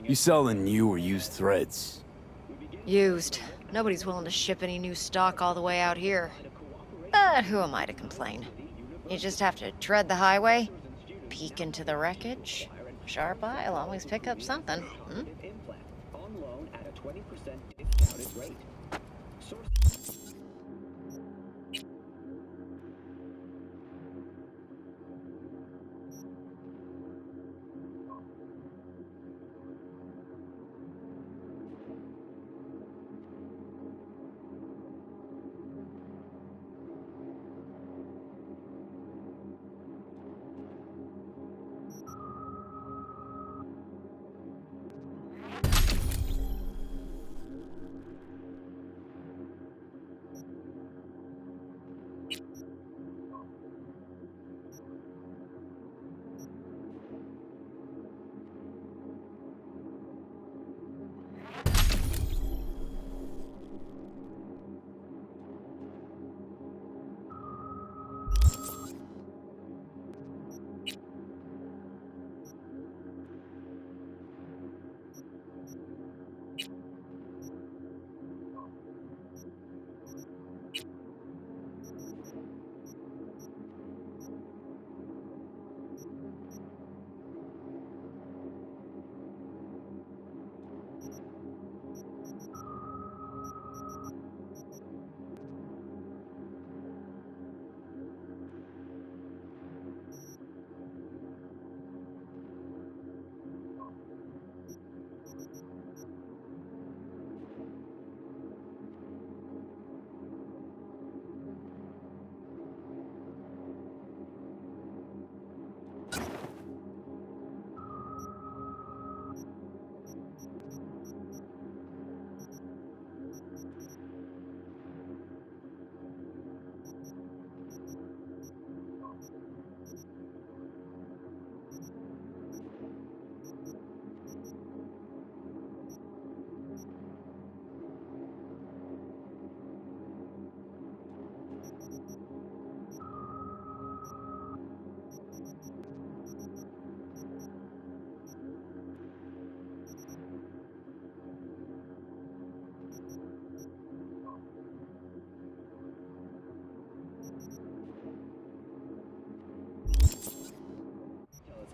You selling new or used threads? Used. Nobody's willing to ship any new stock all the way out here. But who am I to complain? You just have to tread the highway, peek into the wreckage. Sharp eye'll always pick up something. Hmm?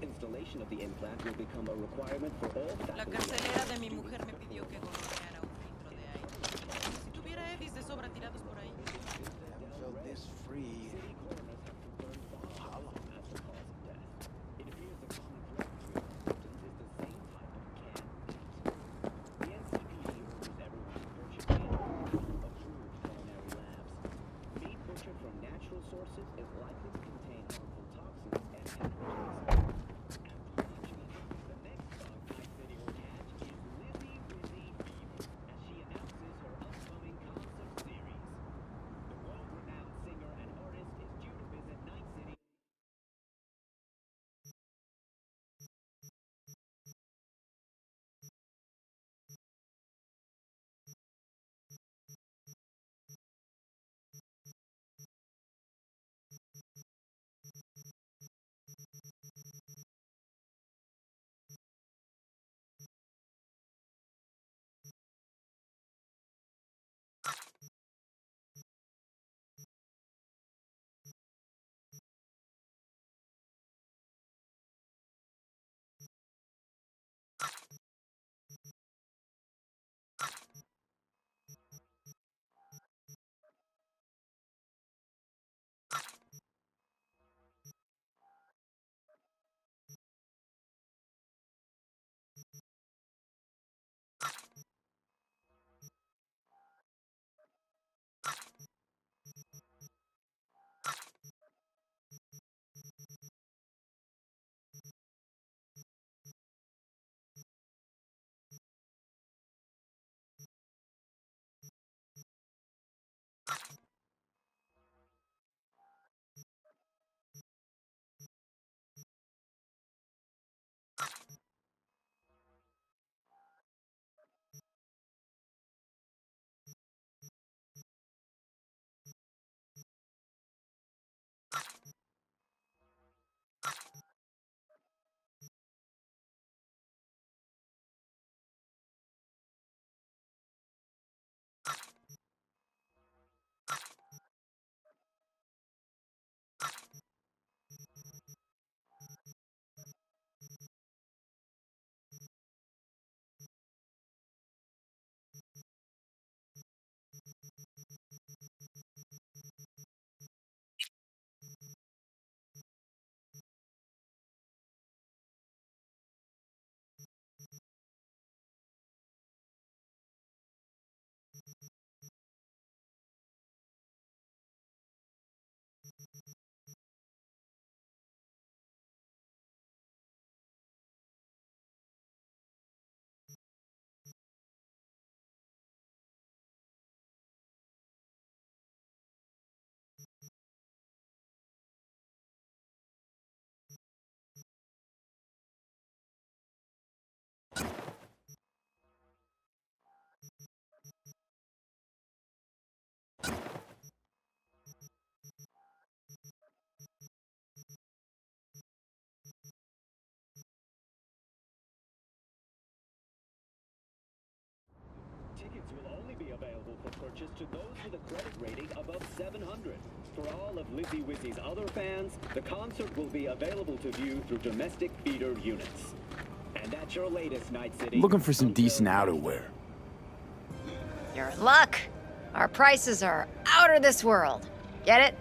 Installation of the implant will become a requirement for all La carcelera de mi mujer me pidió que golpeara un filtro de aire. Si tuviera Edis de sobra tirados por ahí. Felt this free. From natural sources is likely to contain harmful toxins and pathogens. purchase to those with a credit rating above 700. For all of Lizzie Wizzy's other fans, the concert will be available to view through domestic feeder units. And that's your latest, Night City. Looking for some Until decent next outerwear. You're in luck. Our prices are out of this world. Get it?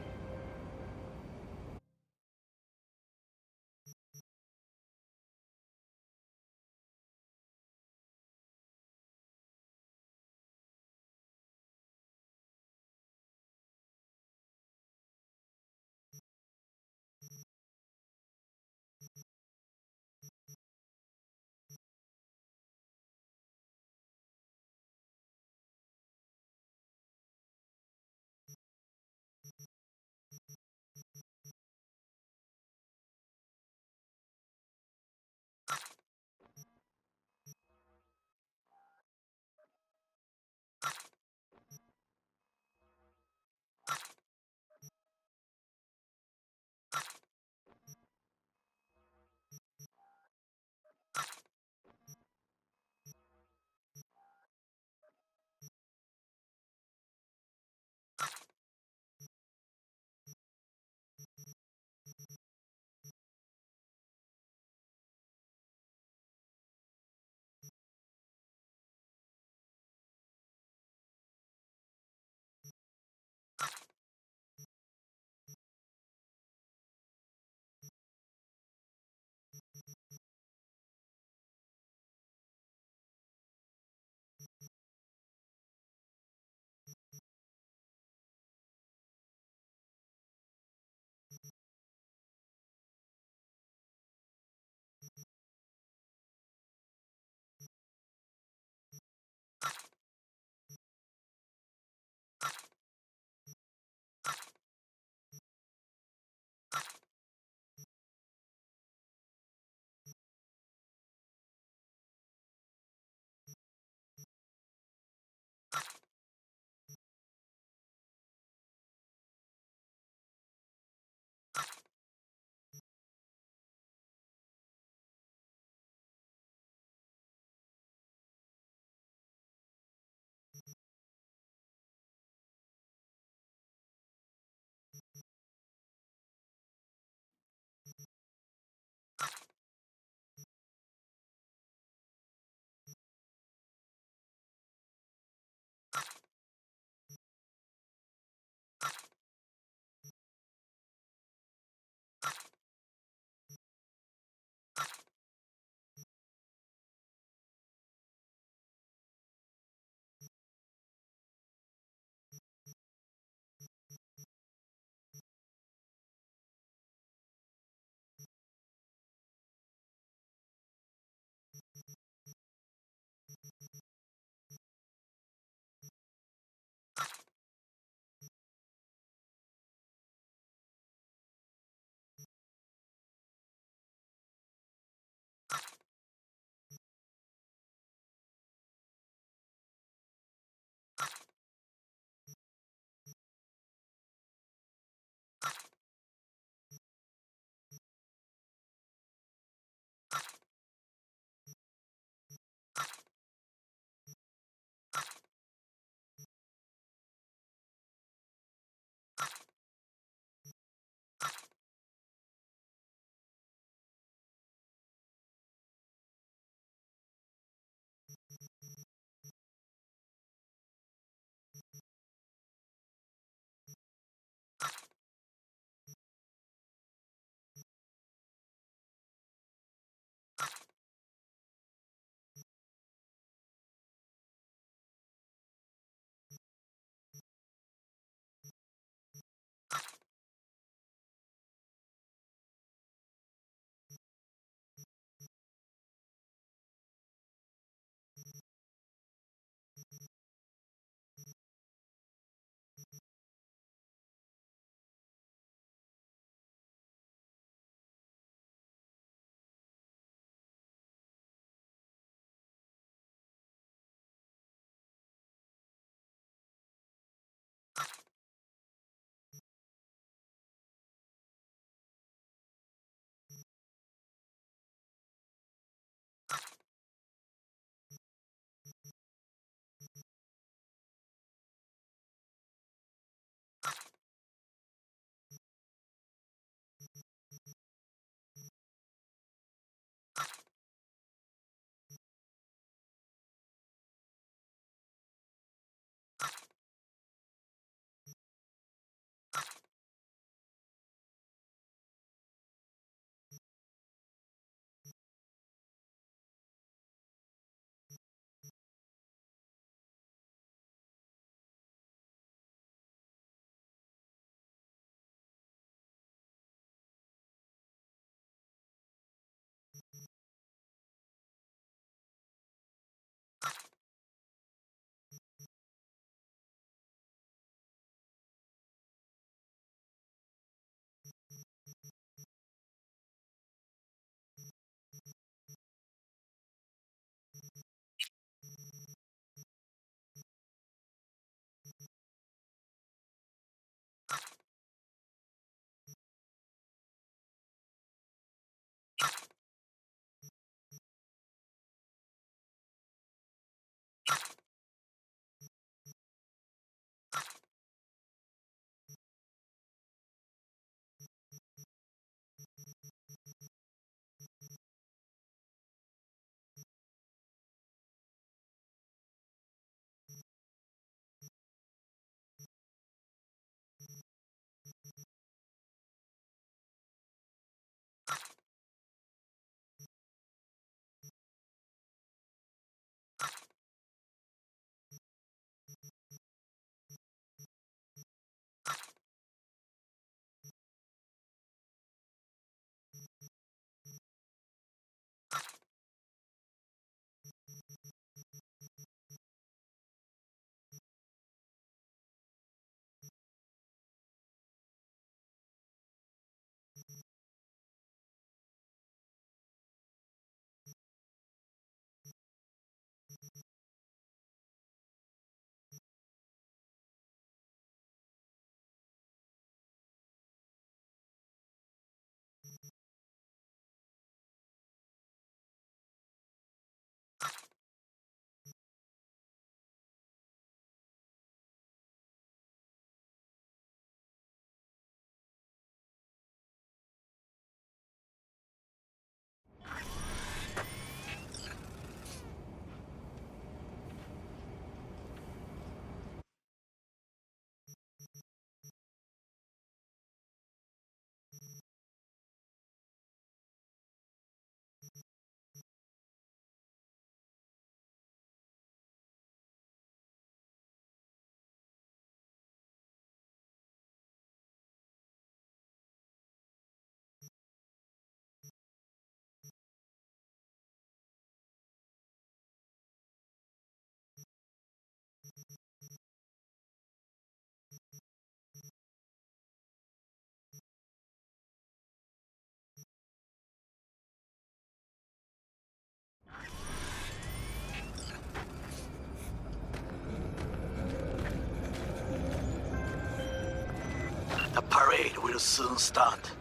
parade will soon start.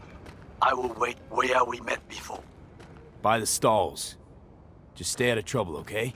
I will wait where we met before. By the stalls. Just stay out of trouble, okay?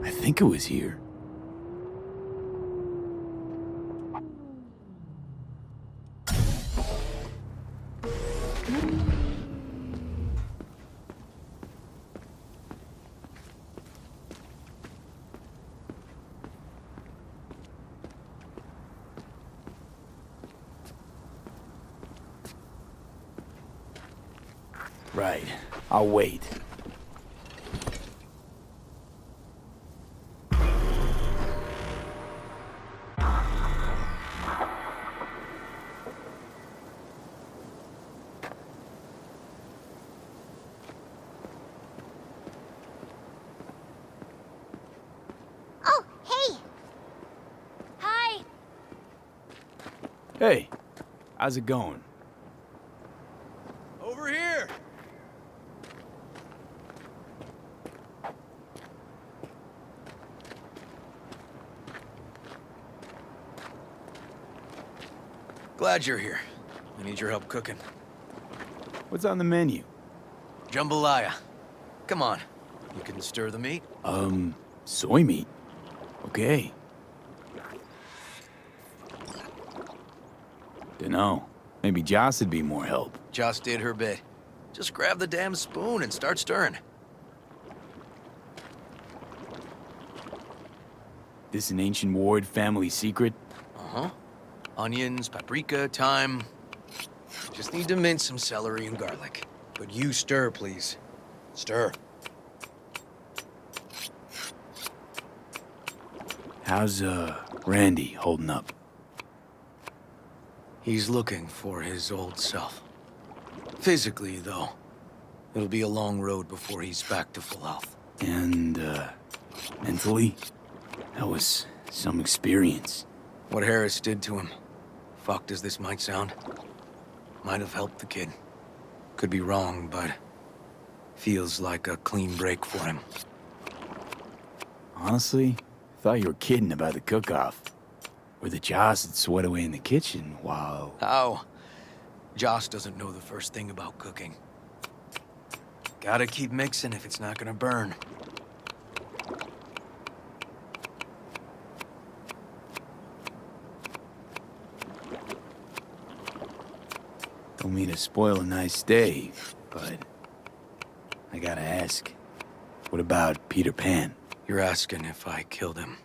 I think it was here. Right. I'll wait. Oh, hey! Hi! Hey, how's it going? Over here! Glad you're here. I need your help cooking. What's on the menu? Jambalaya. Come on. You can stir the meat? Soy meat. Okay. Dunno. Maybe Joss would be more help. Joss did her bit. Just grab the damn spoon and start stirring. This an ancient Ward family secret? Uh-huh. Onions, paprika, thyme. Just need to mince some celery and garlic. But you stir, please. Stir. How's, Randy holding up? He's looking for his old self. Physically, though, it'll be a long road before he's back to full health. And, mentally? That was some experience. What Harris did to him, fucked as this might sound, might have helped the kid. Could be wrong, but feels like a clean break for him. Honestly, I thought you were kidding about the cook-off. Where the Joss would sweat away in the kitchen while... How? Joss doesn't know the first thing about cooking. Gotta keep mixing if it's not gonna burn. Don't mean to spoil a nice day, but... I gotta ask. What about Peter Pan? You're asking if I killed him.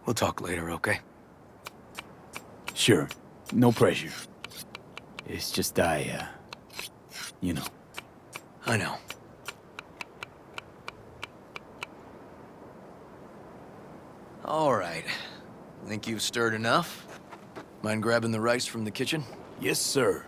We'll talk later, okay? Sure. No pressure. It's just you know. I know. All right. Think you've stirred enough? Mind grabbing the rice from the kitchen? Yes, sir.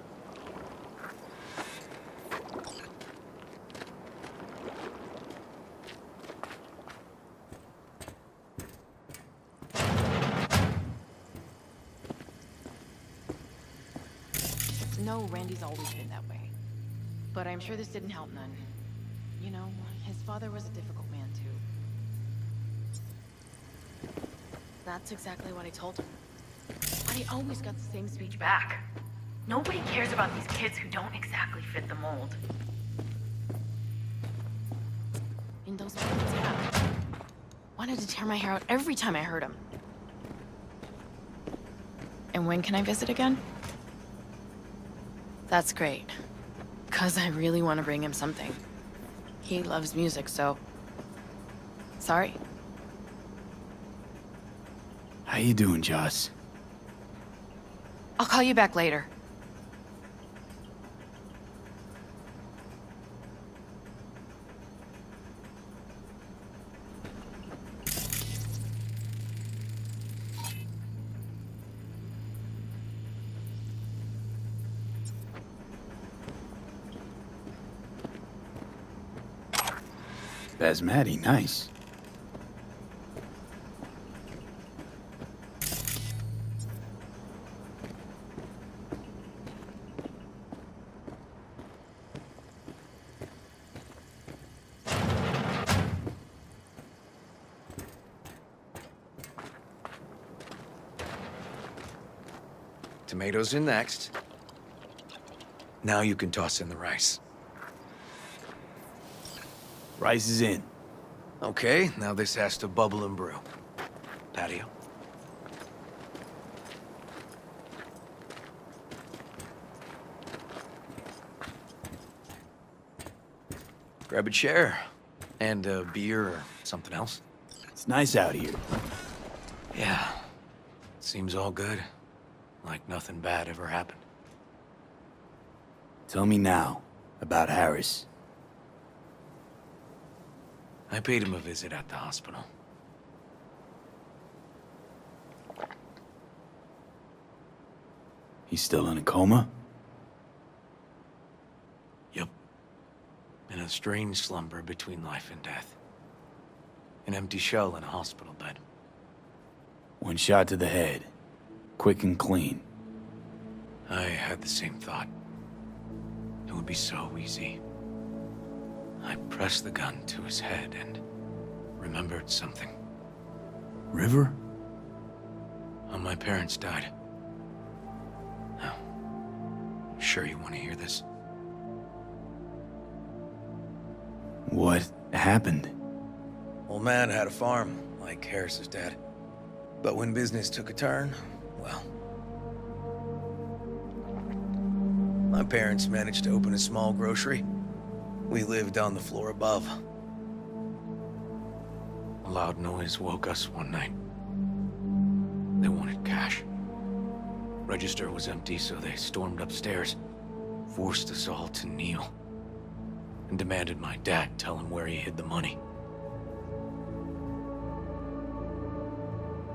No, Randy's always been that way. But I'm sure this didn't help none. You know, his father was a difficult man, too. That's exactly what I told him. But he always got the same speech back. Nobody cares about these kids who don't exactly fit the mold. And those parents, yeah. Wanted to tear my hair out every time I heard him. And when can I visit again? That's great. 'Cause I really want to bring him something. He loves music, so... Sorry. How you doing, Joss? I'll call you back later. Basmati, nice. Tomatoes in next. Now you can toss in the rice. Rice is in. Okay, now this has to bubble and brew. Patio. Grab a chair. And a beer or something else. It's nice out here. Yeah. Seems all good. Like nothing bad ever happened. Tell me now about Harris. I paid him a visit at the hospital. He's still in a coma? Yup. In a strange slumber between life and death. An empty shell in a hospital bed. One shot to the head. Quick and clean. I had the same thought. It would be so easy. I pressed the gun to his head and remembered something. River? How my parents died. Now, sure you want to hear this? What happened? Old man had a farm, like Harris's dad. But when business took a turn, well... my parents managed to open a small grocery. We lived on the floor above. A loud noise woke us one night. They wanted cash. Register was empty, so they stormed upstairs, forced us all to kneel, and demanded my dad tell him where he hid the money.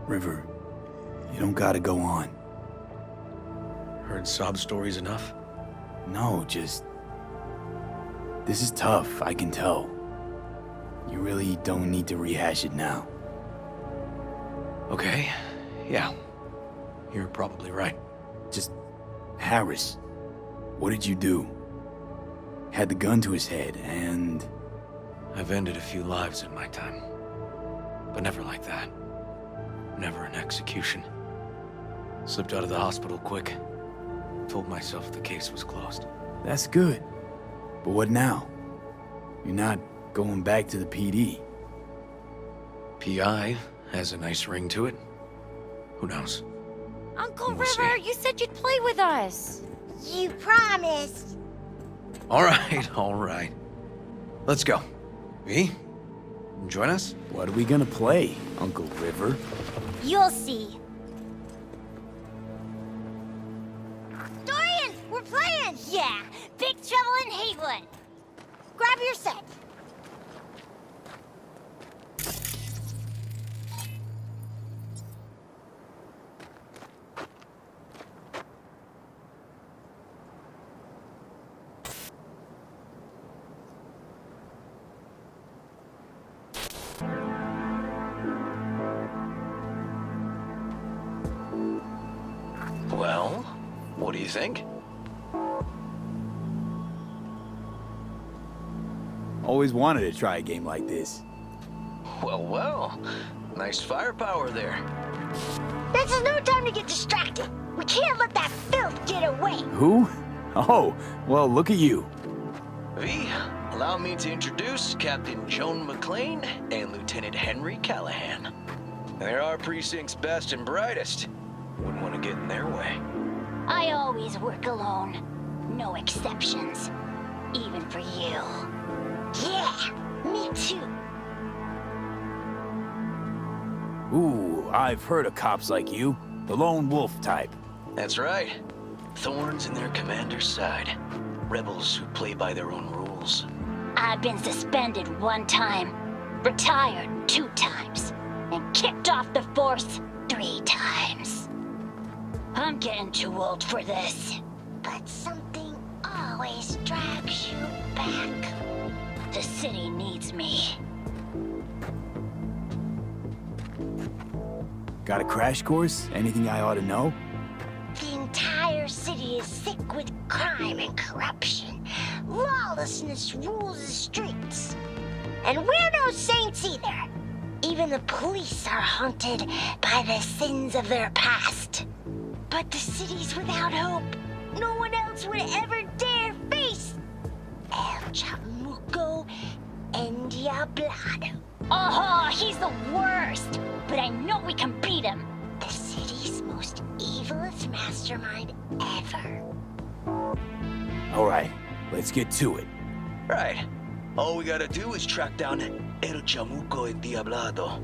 River, you don't gotta go on. Heard sob stories enough? No, just... This is tough, I can tell. You really don't need to rehash it now. Okay, yeah. You're probably right. Just... Harris. What did you do? Had the gun to his head, and... I've ended a few lives in my time. But never like that. Never an execution. Slipped out of the hospital quick. Told myself the case was closed. That's good. But what now? You're not going back to the PD. PI has a nice ring to it. Who knows? Uncle We'll River, see. you said you'd play with us. You promised. All right, all right. Let's go. V, join us? What are we gonna play, Uncle River? You'll see. Dorian, we're playing! Yeah, Big Trouble in Haywood. Grab your set. Well, what do you think? Always wanted to try a game like this. Well, well. Nice firepower there. This is no time to get distracted. We can't let that filth get away. Who? Oh, well, look at you. V, allow me to introduce Captain Joan McLean and Lieutenant Henry Callahan. They're our precinct's best and brightest. Wouldn't want to get in their way. I always work alone. No exceptions. Even for you. Yeah, me too. Ooh, I've heard of cops like you. The lone wolf type. That's right. Thorns in their commander's side. Rebels who play by their own rules. I've been suspended 1 time, retired 2 times, and kicked off the force 3 times. I'm getting too old for this. But something always drags you back. The city needs me. Got a crash course? Anything I ought to know? The entire city is sick with crime and corruption. Lawlessness rules the streets. And we're no saints either. Even the police are haunted by the sins of their past. But the city's without hope. No one else would ever dare face El Chamuco Endiablado. Oh, he's the worst! But I know we can beat him. The city's most evilest mastermind ever. All right, let's get to it. Right. All we gotta do is track down El Chamuco Endiablado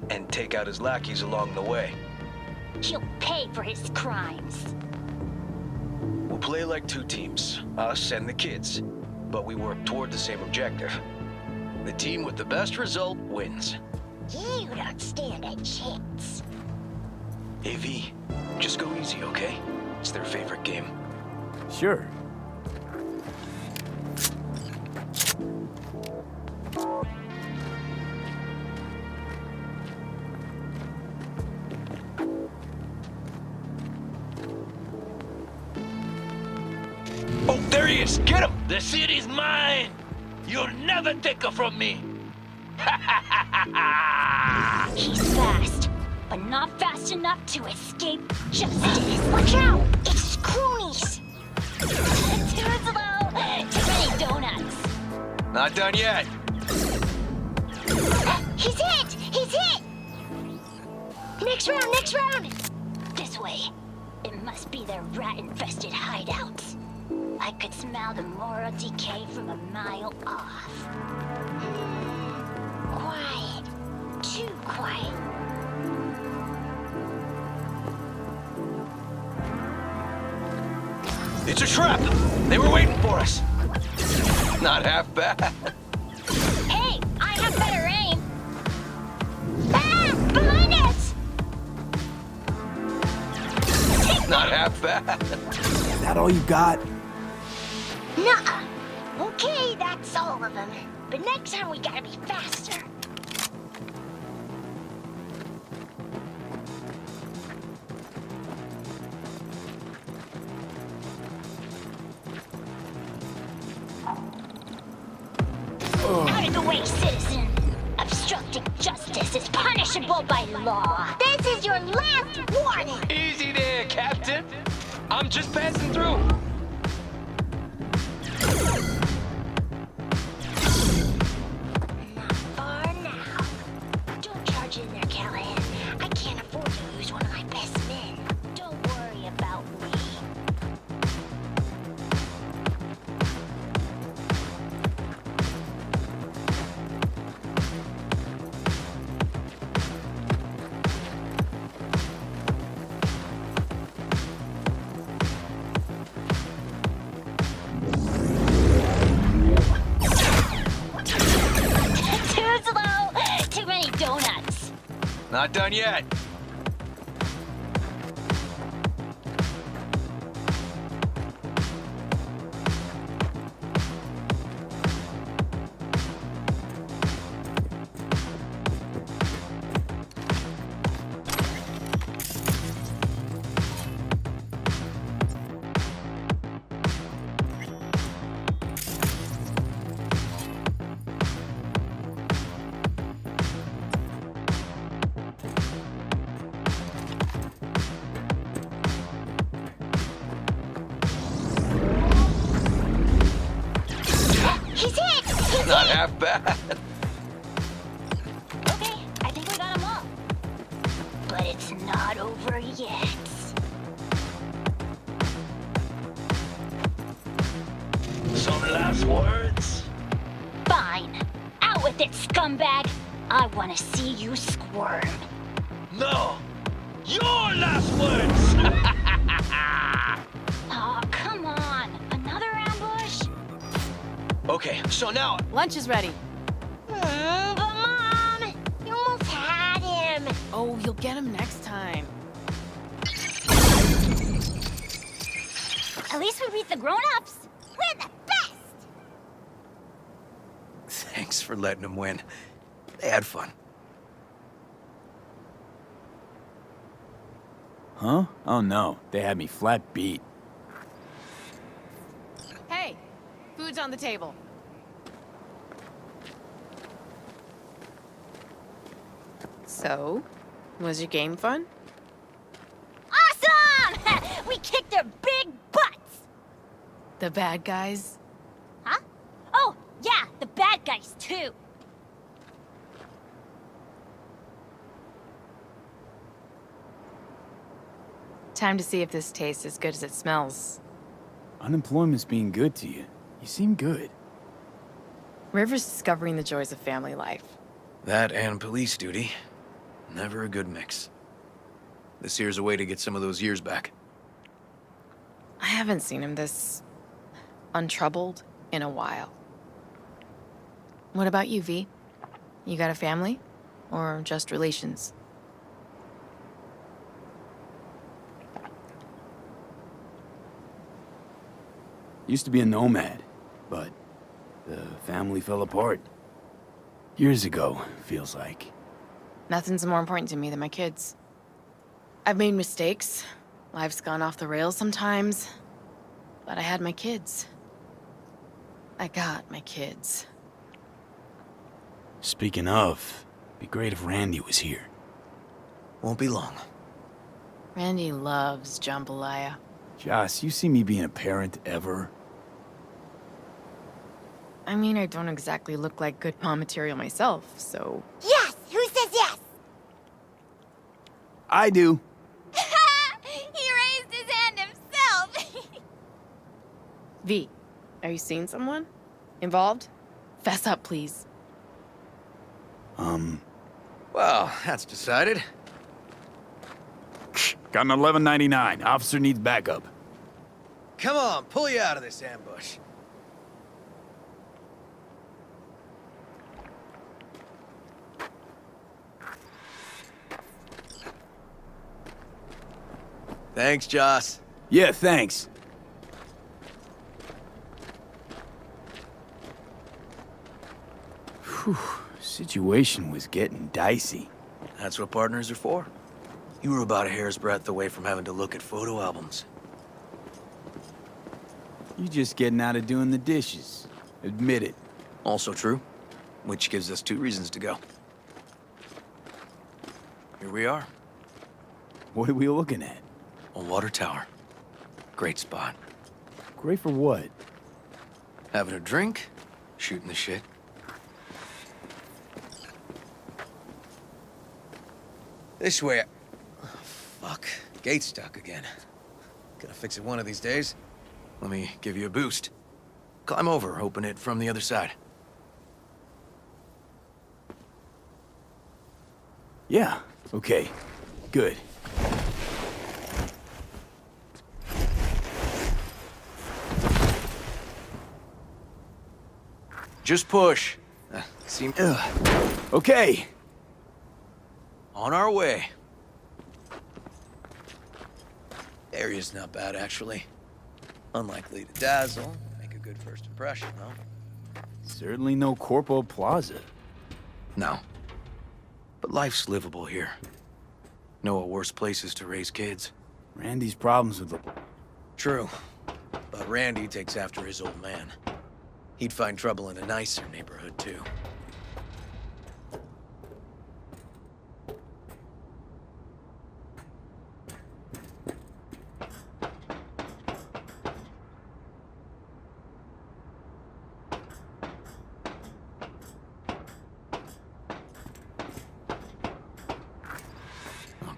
and take out his lackeys along the way. He'll pay for his crimes. We'll play like 2 teams, us and the kids, but we work toward the same objective. The team with the best result wins. You don't stand a chance. AV, just go easy, okay? It's their favorite game. Sure. Oh, there he is! Get him! The city's mine! You'll never take her from me! He's fast, but not fast enough to escape justice. Watch out! It's Croonies! Too slow! Too many donuts! Not done yet. He's hit! He's hit! Next round, next round! This way. It must be their rat-infested hideouts. I could smell the moral decay from a mile off. Quiet. Too quiet. It's a trap! They were waiting for us! Not half bad. Hey, I have better aim! Ah! Behind us! Not half bad. Is that all you got? Nuh-uh. Okay, that's all of them. But next time we gotta be faster. Out of the way, citizen! Obstructing justice is punishable by law. This is your last warning! Easy there, Captain. I'm just passing through. Not far now. Don't charge in there, Callahan. I can't afford to lose one of my best men. Don't worry about me. Too slow! Too many donuts! Not done yet. Not half bad. Okay, I think we got them all. But it's not over yet. Some last words? Fine. Out with it, scumbag. I want to see you squirm. No! Your last words! Oh, come on. Another ambush? Okay, so now Lunch is ready. But Mom, you almost had him. Oh, you'll get him next time. At least we beat the grown-ups. We're the best. Thanks for letting them win. They had fun. Huh? Oh no, they had me flat beat. Hey, food's on the table. So, was your game fun? Awesome! We kicked their big butts. The bad guys? Huh? Oh, yeah, the bad guys, too. Time to see if this tastes as good as it smells. Unemployment's being good to you. You seem good. River's discovering the joys of family life. That and police duty. Never a good mix. This here's a way to get some of those years back. I haven't seen him this untroubled in a while. What about you, V? You got a family? Or just relations? Used to be a nomad, but the family fell apart. Years ago, feels like. Nothing's more important to me than my kids. I've made mistakes. Life's gone off the rails sometimes. But I had my kids. I got my kids. Speaking of, be great if Randy was here. Won't be long. Randy loves jambalaya. Joss, you see me being a parent ever? I mean, I don't exactly look like good mom material myself, so... Yes! Who says yes? I do. He raised his hand himself. V, are you seeing someone? Involved? Fess up, please. Well, that's decided. Got an 1199. Officer needs backup. Come on, pull you out of this ambush. Thanks, Joss. Yeah, thanks. Whew, situation was getting dicey. That's what partners are for. You were about a hair's breadth away from having to look at photo albums. You just getting out of doing the dishes. Admit it. Also true, which gives us 2 reasons to go. Here we are, What are we looking at? a water tower. Great spot. Great for what? Having a drink, shooting the shit. This way. Oh, fuck. Gate's stuck again. Gonna fix it one of these days. Let me give you a boost. Climb over, open it from the other side. Yeah, okay. Good. Just push. Seem Okay. on our way. Area's not bad, actually. Unlikely to dazzle. Make a good first impression, though. Certainly no Corpo Plaza. No. But life's livable here. Know of worse places to raise kids. Randy's problems with the... True. But Randy takes after his old man. He'd find trouble in a nicer neighborhood, too.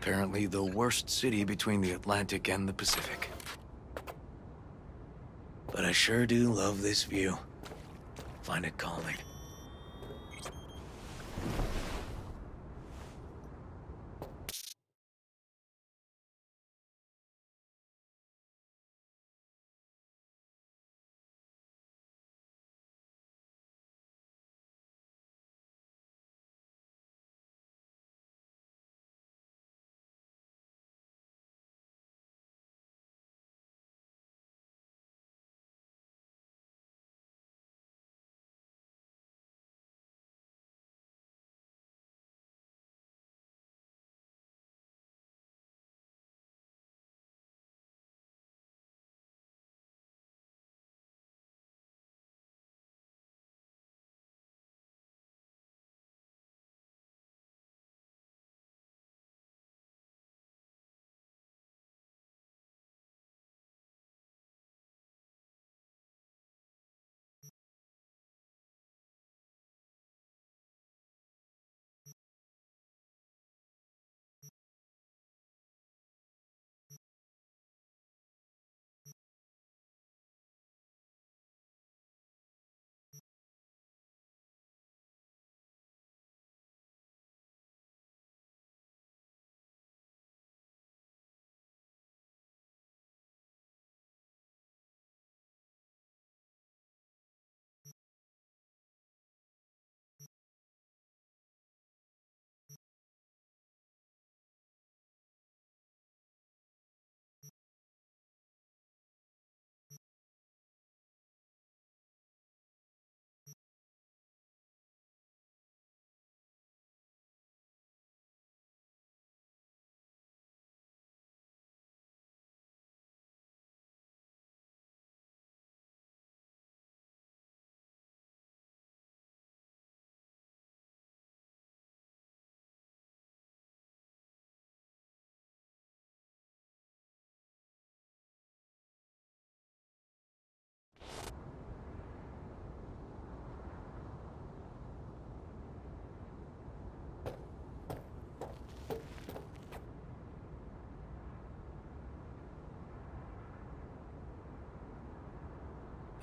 Apparently the worst city between the Atlantic and the Pacific. But I sure do love this view. Find it calming.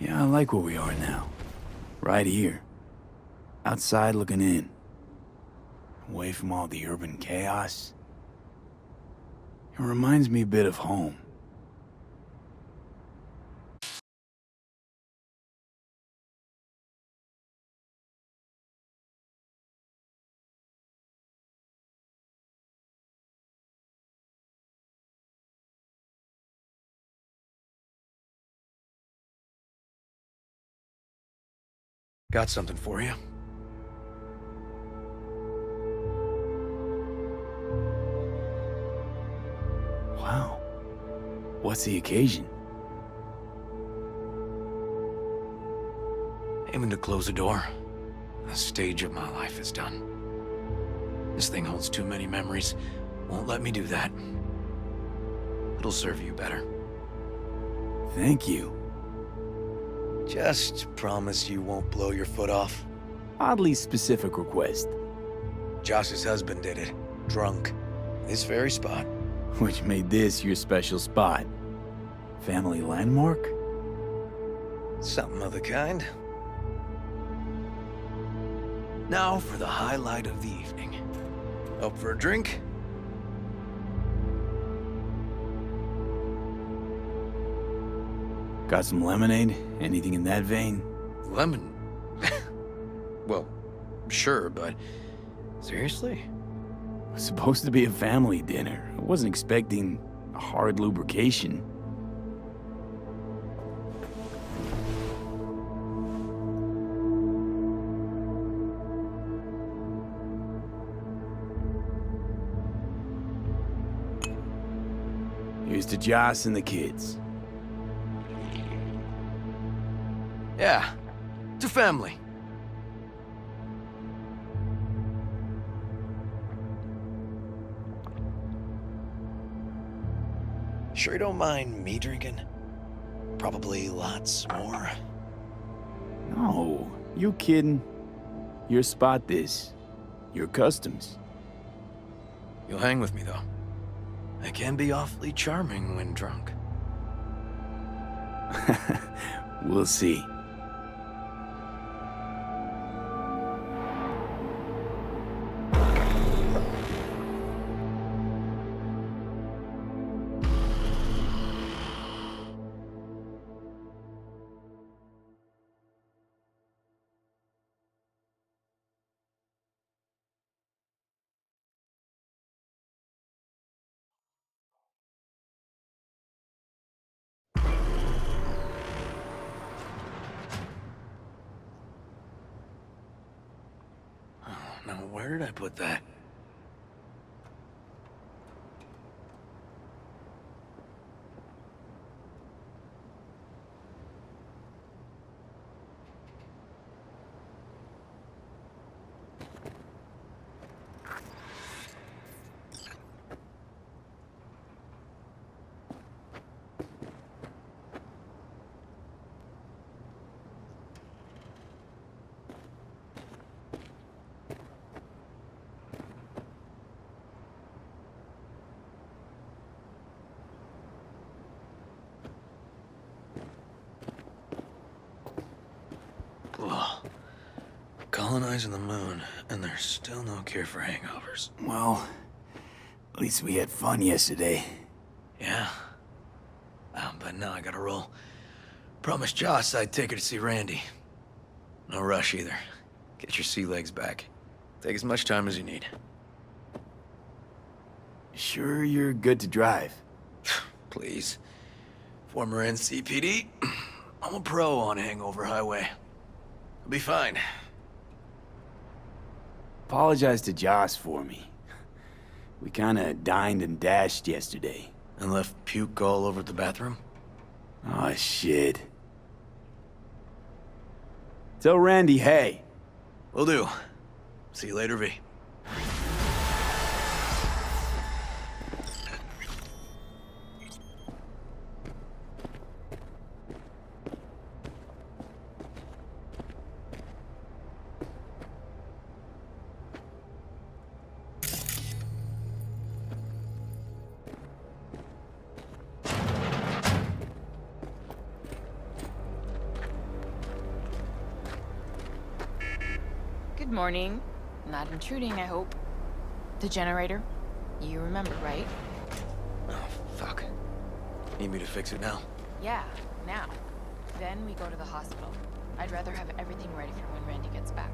Yeah, I like where we are now. Right here. Outside looking in. Away from all the urban chaos. It reminds me a bit of home. Got something for you. Wow. What's the occasion? Aiming to close the door. The stage of my life is done. This thing holds too many memories. Won't let me do that. It'll serve you better. Thank you. Just promise you won't blow your foot off. Oddly specific request. Josh's husband did it. Drunk. This very spot. Which made this your special spot. Family landmark? Something of the kind. Now for the highlight of the evening. Up for a drink? Got some lemonade? Anything in that vein? Lemon? Well, sure, but seriously? It was supposed to be a family dinner. I wasn't expecting a hard lubrication. Here's to Joss and the kids. Yeah, to family. Sure you don't mind me drinking? Probably lots more. No, you kidding? Your spot this. Your customs. You'll hang with me, though. I can be awfully charming when drunk. We'll see. Now, where did I put that? Ugh. Colonizing the moon, and there's still no cure for hangovers. Well, at least we had fun yesterday. Yeah. But now I gotta roll. Promised Joss I'd take her to see Randy. No rush either. Get your sea legs back. Take as much time as you need. Sure you're good to drive? Please. Former NCPD. I'm a pro on Hangover Highway. I'll be fine. Apologize to Joss for me. We kinda dined and dashed yesterday. And left puke all over the bathroom? Oh, shit. Tell Randy, hey. Will do. See you later, V. Good morning. Not intruding, I hope. The generator? You remember, right? Oh, fuck. Need me to fix it now? Yeah, now. Then we go to the hospital. I'd rather have everything ready for when Randy gets back.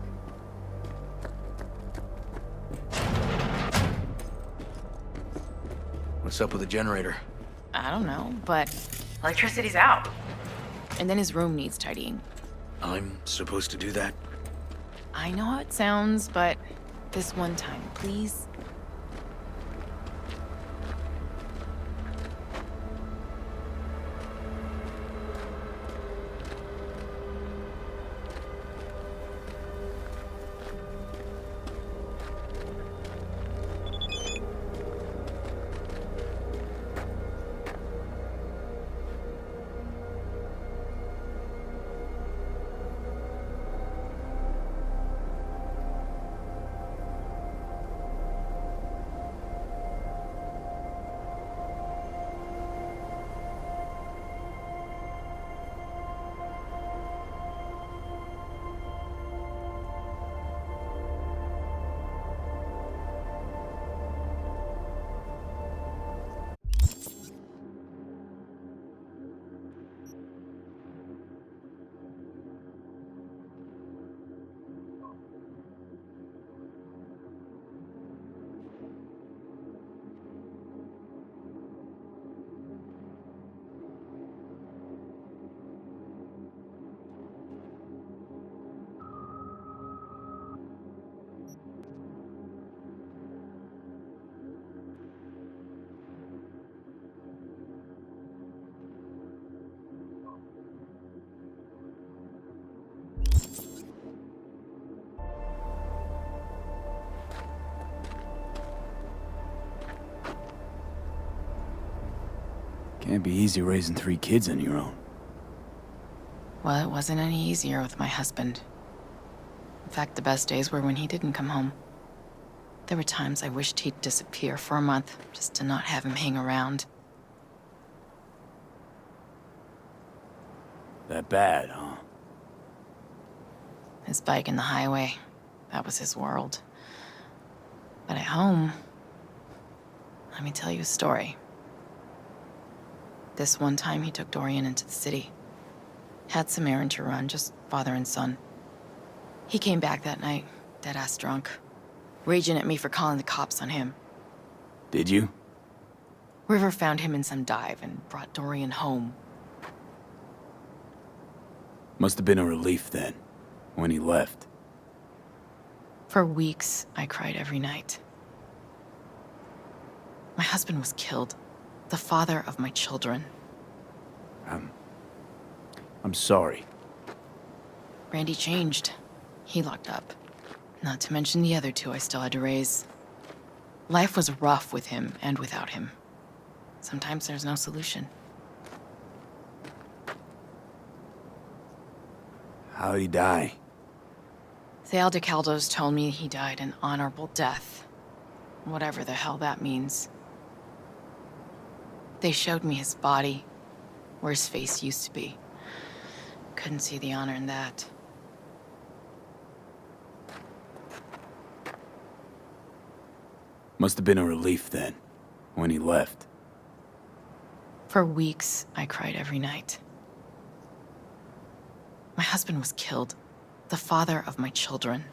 What's up with the generator? I don't know, but electricity's out. And then his room needs tidying. I'm supposed to do that? I know how it sounds, but this one time, please. Can't be easy raising 3 kids on your own. Well, it wasn't any easier with my husband. In fact, the best days were when he didn't come home. There were times I wished he'd disappear for a month, just to not have him hang around. That bad, huh? His bike in the highway, that was his world. But at home, let me tell you a story. This one time he took Dorian into the city. Had some errand to run, just father and son. He came back that night, dead-ass drunk, raging at me for calling the cops on him. Did you? River found him in some dive and brought Dorian home. Must have been a relief then, when he left. For weeks, I cried every night. My husband was killed, the father of my children. I'm sorry. Randy changed. He locked up. Not to mention the other two I still had to raise. Life was rough with him and without him. Sometimes there's no solution. How'd he die? The Aldecaldos told me he died an honorable death. Whatever the hell that means. They showed me his body, where his face used to be. Couldn't see the honor in that. Must have been a relief then, when he left. For weeks, I cried every night. My husband was killed, the father of my children.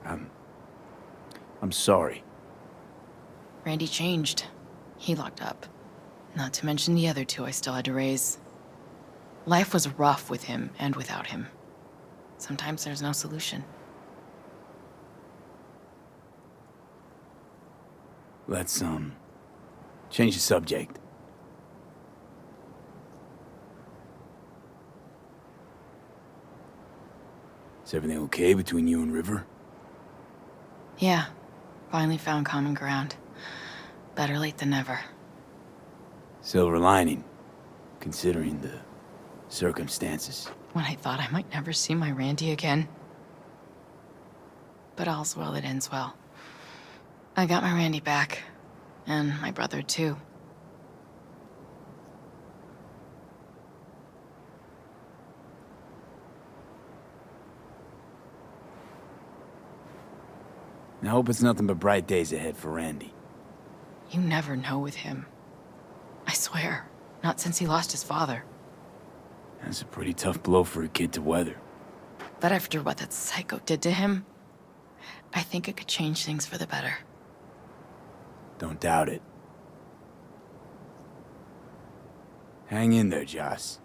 I'm sorry. Randy changed. He locked up. Not to mention the other two I still had to raise. Life was rough with him and without him. Sometimes there's no solution. Let's, change the subject. Is everything okay between you and River? Yeah, finally found common ground. Better late than never. Silver lining, considering the circumstances. When I thought I might never see my Randy again. But all's well that ends well. I got my Randy back. And my brother, too. I hope it's nothing but bright days ahead for Randy. You never know with him. I swear. Not since he lost his father. That's a pretty tough blow for a kid to weather. But after what that psycho did to him, I think it could change things for the better. Don't doubt it. Hang in there, Joss.